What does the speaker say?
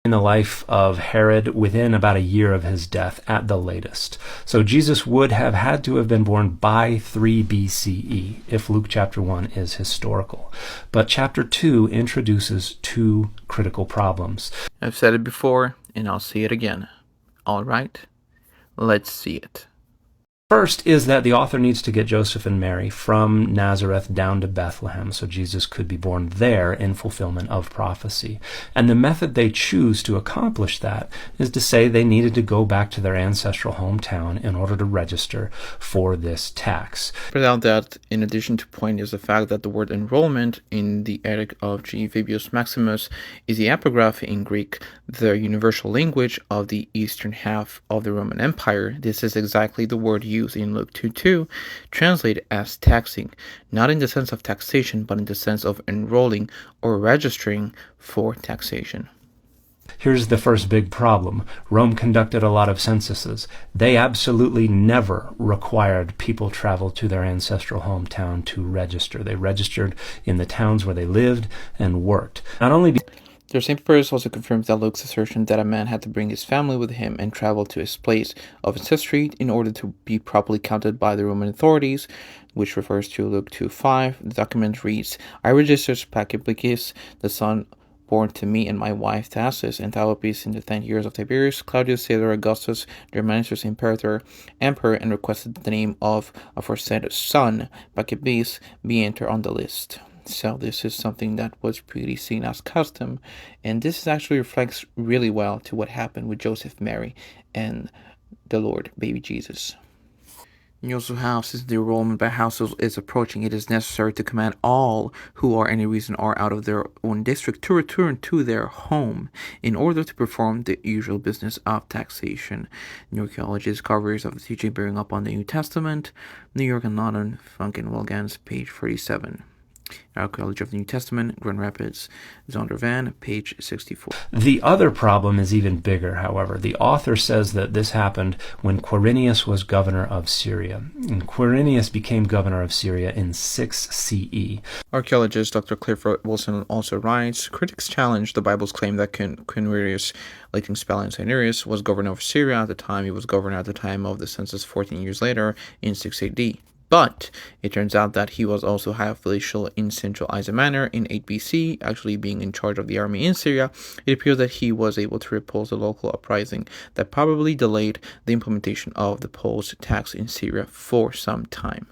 in the life of Herod within about a year of his death at the latest. So Jesus would have had to have been born by 3 BCE if Luke chapter 1 is historical. But chapter 2 introduces two critical problems. I've said it before, and I'll say it again. All right, let's see it. First is that the author needs to get Joseph and Mary from Nazareth down to Bethlehem so Jesus could be born there in fulfillment of prophecy. And the method they choose to accomplish that is to say they needed to go back to their ancestral hometown in order to register for this tax. Point out that in addition to point is the fact that the word enrollment in the Edict of G. Fabius Maximus is the epigraph in Greek, the universal language of the eastern half of the Roman Empire. This is exactly the word used in Luke 2:2, translated as taxing, not in the sense of taxation, but in the sense of enrolling or registering for taxation. Here's the first big problem. Rome conducted a lot of censuses. They absolutely never required people travel to their ancestral hometown to register. They registered in the towns where they lived and worked. Not only The same purpose also confirms that Luke's assertion that a man had to bring his family with him and travel to his place of ancestry in order to be properly counted by the Roman authorities, which refers to Luke 2:5. The document reads, I registered Placiplius, the son born to me and my wife Thasus and Thalopis in the 10 years of Tiberius, Claudius Caesar Augustus, Germanicus Emperor, and requested the name of aforesaid son, Placippus, be entered on the list. So this is something that was pretty seen as custom, and this actually reflects really well to what happened with Joseph, Mary, and the Lord, baby Jesus. You also have, since the enrollment by households is approaching, it is necessary to command all who are any reason are out of their own district to return to their home in order to perform the usual business of taxation. New Archaeology discoveries of the teaching bearing up on the New Testament, New York and London, Funk and Wilgans, page 47. Archaeology of the New Testament, Grand Rapids, Zondervan, page 64. The other problem is even bigger, however. The author says that this happened when Quirinius was governor of Syria. And Quirinius became governor of Syria in 6 CE. Archaeologist Dr. Clifford Wilson also writes, critics challenge the Bible's claim that Quirinius, later spelled Cyrenius, was governor of Syria at the time he was governor at the time of the census 14 years later in 6 AD. But it turns out that he was also high official in central Asia Minor in 8 BC, actually being in charge of the army in Syria. It appears that he was able to repulse the local uprising that probably delayed the implementation of the poll tax in Syria for some time.